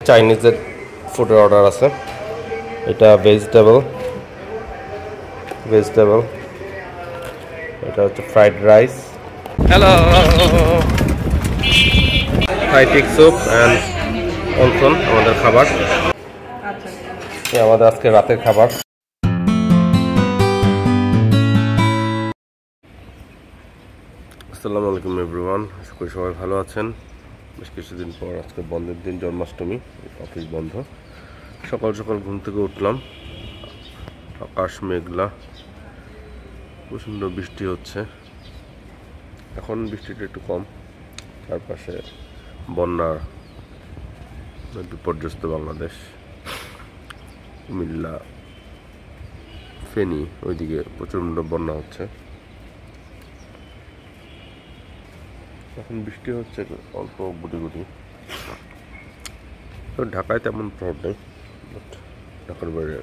চাইনিজের ফুডের অর্ডার আছে। এটা ভেজিটেবল, এটা হচ্ছে ফ্রাইড রাইস, হ্যালো থাই টিক স্যুপ অ্যান্ড অনসন আমাদের খাবার। আমাদের আজকে রাতের খাবার। আসসালামু আলাইকুম এভরিওয়ান, আশা করি সবাই ভালো আছেন। বেশ কিছুদিন পর আজকে বন্ধের দিন, জন্মাষ্টমী, অফিস বন্ধ। সকাল সকাল ঘুম থেকে উঠলাম, আকাশ মেঘলা, প্রচণ্ড বৃষ্টি হচ্ছে। এখন বৃষ্টিটা একটু কম, চারপাশে বন্যার বিপর্যস্ত বাংলাদেশ, কুমিল্লা, ফেনী, ওইদিকে প্রচণ্ড বন্যা হচ্ছে। এখন বৃষ্টি হচ্ছে অল্প গুটি গুটি। তো ঢাকায় তেমন প্রভাব নেই, বাট ঢাকার বাইরে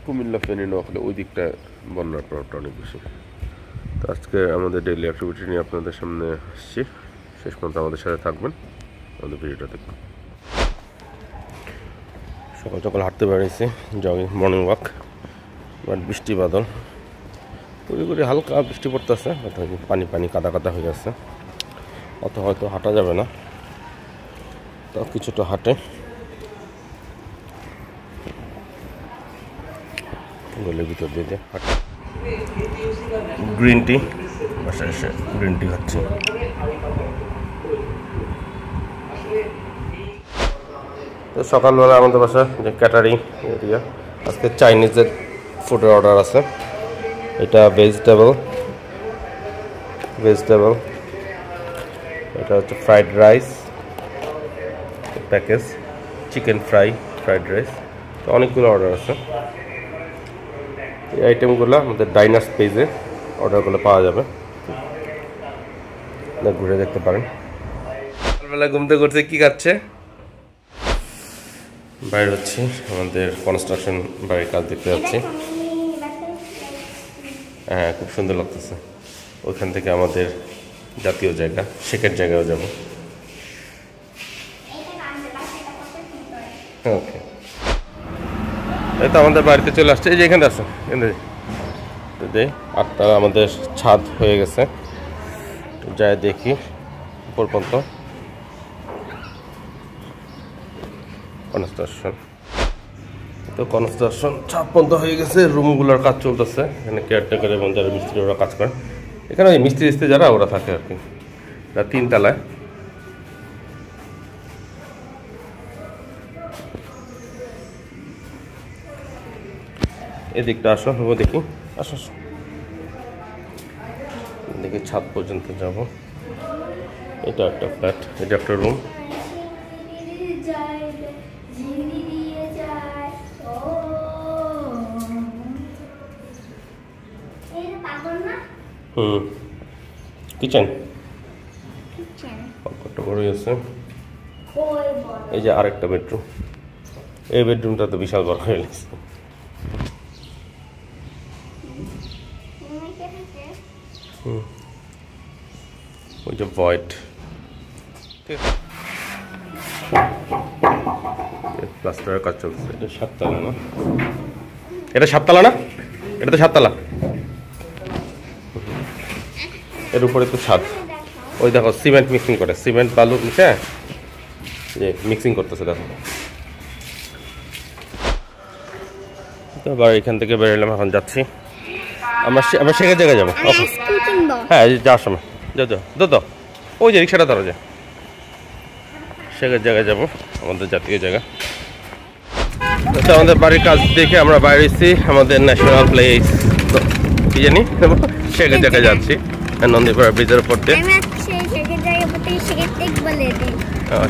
কুমিল্লা, ফেনী, নোয়াখালী ওই দিকটা বন্যার প্রভাবটা অনেক বেশি। তো আজকে আমাদের ডেইলি অ্যাক্টিভিটি নিয়ে আপনাদের সামনে আসছি। শেষ পর্যন্ত আমাদের সাথে থাকবেন, আমাদের ভিডিওটা দেখবেন। সকাল সকাল হাঁটতে বেরিয়েছি, জগিং, মর্নিং ওয়াক, বাট বৃষ্টি বাদল, পুরোপুরি হালকা বৃষ্টি পড়তেছে, পানি পানি কাদা কাদা হয়ে গেছে। অত হয়তো হাঁটা যাবে না, তো কিছুটা হাঁটে গলির ভিতর দিয়ে হাঁটে। গ্রিন টি, বাসায় এসে গ্রিন টি খাচ্ছি। তো সকালবেলা আমাদের বাসায় যে ক্যাটারিং এরিয়া, আজকে চাইনিজের ফুডের অর্ডার আছে। এটা ভেজিটেবল, এটা হচ্ছে fried rice package, chicken fried rice. তো অনেকগুলো অর্ডার আছে। এই আইটেমগুলো আমাদের ডাইনার্স পেজে অর্ডারগুলো পাওয়া যাবে, ঘুরে দেখতে পারেন। সকালবেলা ঘুম থেকে করছে, কী খাচ্ছে? বাইরে হচ্ছি, আমাদের কনস্ট্রাকশন বাড়ির কাজ দেখতে যাচ্ছি। হ্যাঁ, খুব সুন্দর লাগতেছে। ওইখান থেকে আমাদের জাতীয় জায়গা, শেখের জায়গাও যাব। ওকে, এই তো আমাদের বাড়িতে চলে আসছে। এই যে এখানে আসো, আটটা আমাদের ছাদ হয়ে গেছে, যাই দেখি উপর পর্যন্ত। কনস্ট্রাকশন ছাদ পর্যন্ত হয়ে গেছে, রুমগুলোর কাজ চলতেছে। এখানে কেয়ারটেকার এবং যারা মিস্ত্রি ওরা কাজ করে, এখানে ওই মিস্ত্রি যারা ওরা থাকে আর কি। তারা 3 তলায়। এদিকটা আসো, দেখি, আসো দেখি ছাদ পর্যন্ত যাব। এটা একটা ফ্ল্যাট, এটা একটা রুম। কিচেন কত বড়ই আছে। এই যে আরেকটা বেডরুম, এই বেডরুমটা তো বিশাল বড় হয়ে গেছে। ওই যে ভয়েড, প্লাস্টারের কাজ চলছে। এটা 7 তলা না? এটা 7 তলা না? এটা তো 7 তলা। এর উপরে তো ছাদ। ওই দেখো সিমেন্ট মিক্সিং করে, সিমেন্ট বালু মিশে যে মিক্সিং করতেছে, দেখো। তো আবার এখান থেকে বেরোলাম, এখন যাচ্ছি আমরা শেখের জায়গায় যাবো। হ্যাঁ, যাওয়ার সময় যাও, ওই যে রিক্সাটা ধরো, যে শেখের জায়গায় যাবো, আমাদের জাতীয় জায়গা। তো আমাদের বাড়ির কাজ দেখে আমরা বাইরে এসেছি আমাদের ন্যাশনাল প্লেস, তো কি জানি শেখের জায়গায় যাচ্ছি, নন্দীপাড়া ব্রিজের উপর দিয়ে।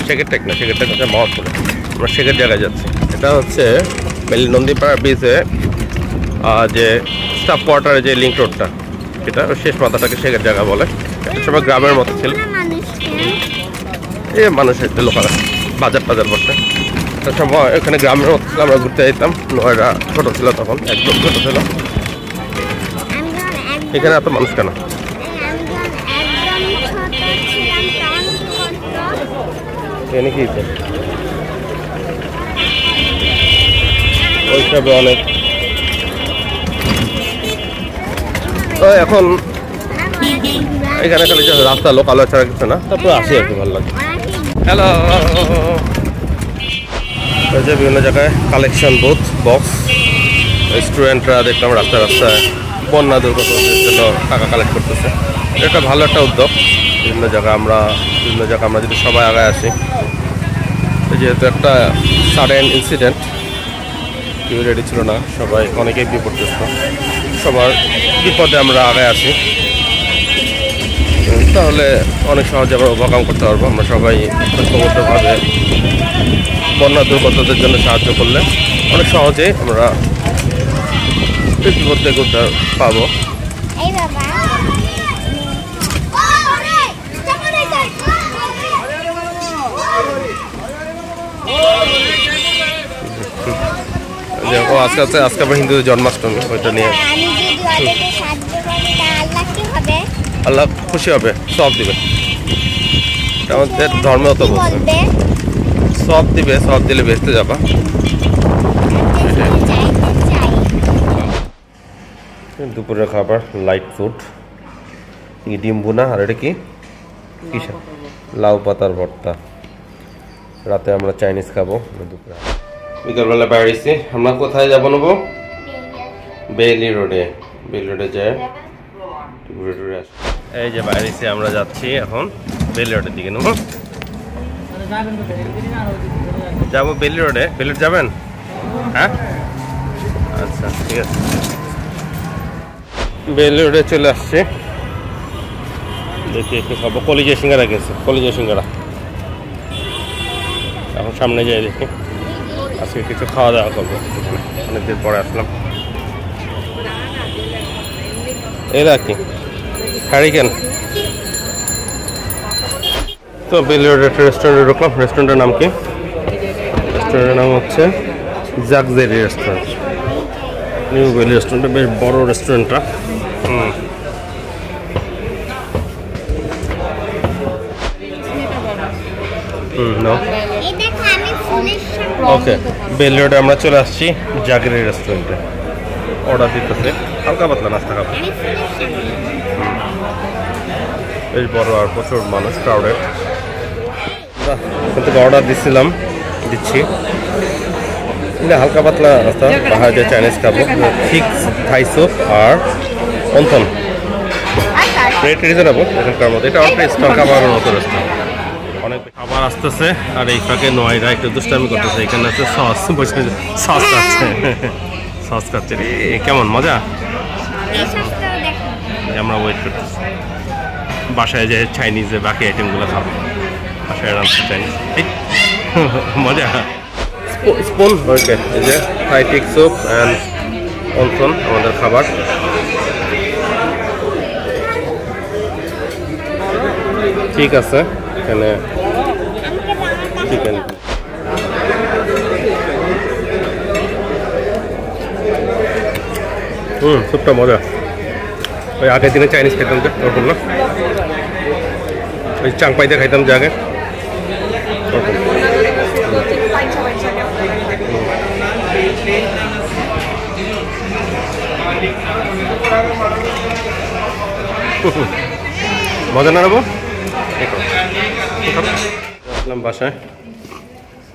শেখের টেক না, শেখের টেক হচ্ছে মহৎপুরে। আমরা শেখের জায়গায় যাচ্ছি। এটা হচ্ছে নন্দীপাড়া ব্রিজে যে স্টাফ কোয়ার্টারে যে লিঙ্ক রোডটা, এটা শেষ মাথাটাকে শেখের জায়গা বলে। সবাই গ্রামের মতো ছিল, এই মানুষের লোকাল বাজার বসে। সময় এখানে গ্রামের মতো ছিল, আমরা ঘুরতে যেতাম। নয়রা ছোটো ছিল তখন, একদম ছোটো ছিল। এখানে এত মানুষ কেন? এনে কি ওইসবে অনেক এখন এখানে খালি রাস্তা লোক আলো ছাড়া কিছু না, তারপরে আসি আর কি ভালো লাগে। হ্যালো, যে বিভিন্ন জায়গায় কালেকশন বুথ বক্স, স্টুডেন্টরা দেখলাম রাস্তায় রাস্তায় বন্যা দুর্ঘটনার জন্য টাকা কালেক্ট করতেছে। এটা ভালো একটা উদ্যোগ। বিভিন্ন জায়গায় আমরা যদি সবাই আগায় আসি, যেহেতু একটা সাডেন ইনসিডেন্ট, কেউ রেডি ছিল না, সবাই অনেকেই বিপর্যস্ত, সবার বিপদে আমরা আগায় আসি, তাহলে অনেক সহজে আমরা ওভারকাম করতে পারবো। আমরা সবাই ঐক্যবদ্ধভাবে বন্যা দুর্গতদের জন্য সাহায্য করলে অনেক সহজেই আমরা বিপদ থেকে উদ্ধার পাবো। আজকে আবার হিন্দুদের জন্মাষ্টমী, ওইটা নিয়ে আল্লাহ খুশি হবে, সব দিবে। আমাদের ধর্মেও তো বলছে সব দিবে, সব দিলে বেঁচতে যাবা। দুপুরের খাবার লাইট ফুড, ডিম বুনা, আর এটা কি কিসা লাউ পাতার ভর্তা। রাতে আমরা চাইনিজ খাবো। দুপুরে বিকালবেলা বেরিয়েছি। আমরা কোথায় যাবো নেবো? বেইলি রোডে যায় ঘুরে টুরে আসি। এই যে বেরিয়েছি, আমরা যাচ্ছি এখন বেইলি রোডের দিকে। নেবো যাবো বেইলি রোডে। বেইলি রোড যাবেন? হ্যাঁ, আচ্ছা ঠিক আছে। বেইলি রোডে চলে আসছে। দেখি একটু খাবো। কলিজা সিঙ্গারা গেছে, কলিজা সিঙ্গারা। এখন সামনে যাই দেখি, আজকে কিছু খাওয়া দাওয়া করবো। অনেকদিন পরে আসলাম। এরা কি হ্যারিকেন। তো বেইলি রোডে একটা রেস্টুরেন্টে ঢুকলাম। রেস্টুরেন্টের নাম কি? রেস্টুরেন্টের নাম হচ্ছে জাগজেরি রেস্টুরেন্ট। নিউ বেইলি রেস্টুরেন্টটা বেশ বড় রেস্টুরেন্টটা। ওকে, বেইলি রোডে আমরা চলে আসছি জাগজেরি রেস্টুরেন্টে। অর্ডার দিতেছে হালকা পাতলা নাস্তা খাবো। বেশ বড় আর প্রচুর মানুষ, ক্রাউডেড। এখান থেকে অর্ডার দিচ্ছি হালকা পাতলা নাস্তা। বাহার চাইনিজ খাবো, ঠিক থাই স্যুপ আর অন্থন। রেট রিজনেবল এখানকার মধ্যে। এটা অনেকটা স্টল খাবারের মতো রেস্টুরেন্ট। অনেক খাবার আসতেছে আর এই ফাঁকে নয়রা একটু দুষ্টামি করতেছে। এখানে আছে সস, সস খাচ্ছে, সস খাচ্ছে। কেমন মজা? আমরা ওয়েট করতেছি বাসায় যে চাইনিজে বাকি আইটেমগুলো খাবো। বাসায় রান্না চাইনিজ মজা। স্পুন ওকে, এই যে থাই টিক স্যুপ অ্যান্ড অনসন আমাদের খাবার। ঠিক আছে, এখানে চিকেন। স্যুপটা মজা। ওই আগের দিনে চাইনিজ খাইতাম যে ওরকম না, ওই চাংপাইতে খাইতাম যে আগে ওরকম। মজা না নেবো। আসলাম বাসায়,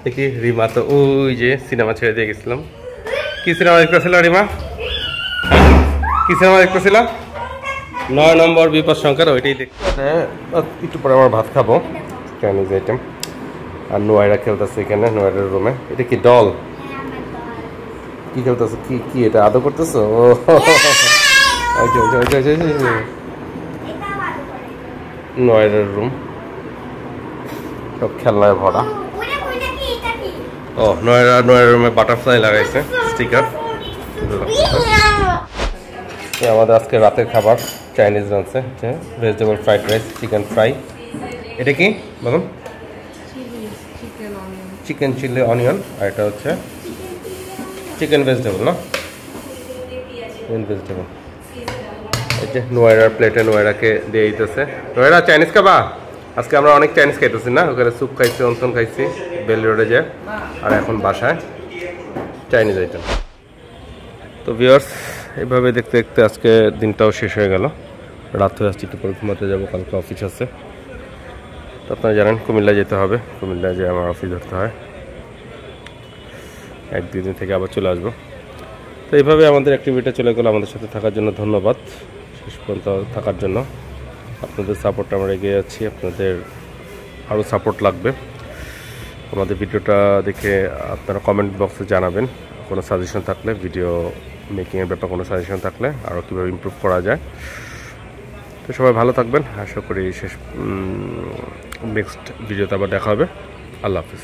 দেখি রিমা তো ওই যে সিনেমা ছেড়ে দিয়ে গেছিলাম। কি সিনেমা দেখতেছিল রিমা? কি সিনেমা দেখতেছিল? 9 নম্বর বিপদ সংখ্যার, ওইটাই দেখতে। একটু পরে আমার ভাত খাবো, চাইনিজ আইটেম। আর নোয়াইরা খেলতেছে এখানে, নোয়াইরার রুমে। এটা কি ডল? কি খেলতেছে? কি এটা আদৌ করতেছো? নোয়াইরার রুম সব খেলনায় ভরা। ও নোয়াইরার রুমে বাটারফ্লাই লাগাইছে স্টিকার। আমাদের আজকে রাতের খাবার চাইনিজ রানছে, vegetable fried rice, chicken fry. এটা কি বলুন? Chicken chilli onion. আর এটা হচ্ছে চিকেন ভেজিটেবল না, চিকেন ভেজিটেবল। এই যে নোয়াইরার প্লেটে নোয়াইরাকে দিয়ে দিতেছে। নোয়াইরা চাইনিজ খাবা? আজকে আমরা অনেক চাইনিজ খাইতেছি না, ওখানে স্যুপ খাইছি, অন্তন খাইছি বেল রোডে যায়, আর এখন বাসায় চাইনিজ আইটেম। তো ভিউয়ার্স, এভাবে দেখতে দেখতে আজকে দিনটাও শেষ হয়ে গেল। রাত হয়ে আসছে, একটু পরে ঘুমাতে যাবো, কালকে অফিস আছে। তো আপনারা জানেন কুমিল্লা যেতে হবে, কুমিল্লায় যে আমার অফিস ধরতে হয়, 1-2 দিন থেকে আবার চলে আসবো। তো এইভাবে আমাদের অ্যাক্টিভিটি চলে গেলো। আমাদের সাথে থাকার জন্য ধন্যবাদ, শেষ পর্যন্ত থাকার জন্য। আপনাদের সাপোর্ট আমরা এগিয়ে যাচ্ছি, আপনাদের আরও সাপোর্ট লাগবে। আমাদের ভিডিওটা দেখে আপনারা কমেন্ট বক্সে জানাবেন কোনো সাজেশন থাকলে, ভিডিও মেকিংয়ের ব্যাপারে কোনো সাজেশন থাকলে, আরও কীভাবে ইমপ্রুভ করা যায়। তো সবাই ভালো থাকবেন, আশা করি নেক্সট ভিডিওতে আবার দেখা হবে। আল্লাহ হাফিজ।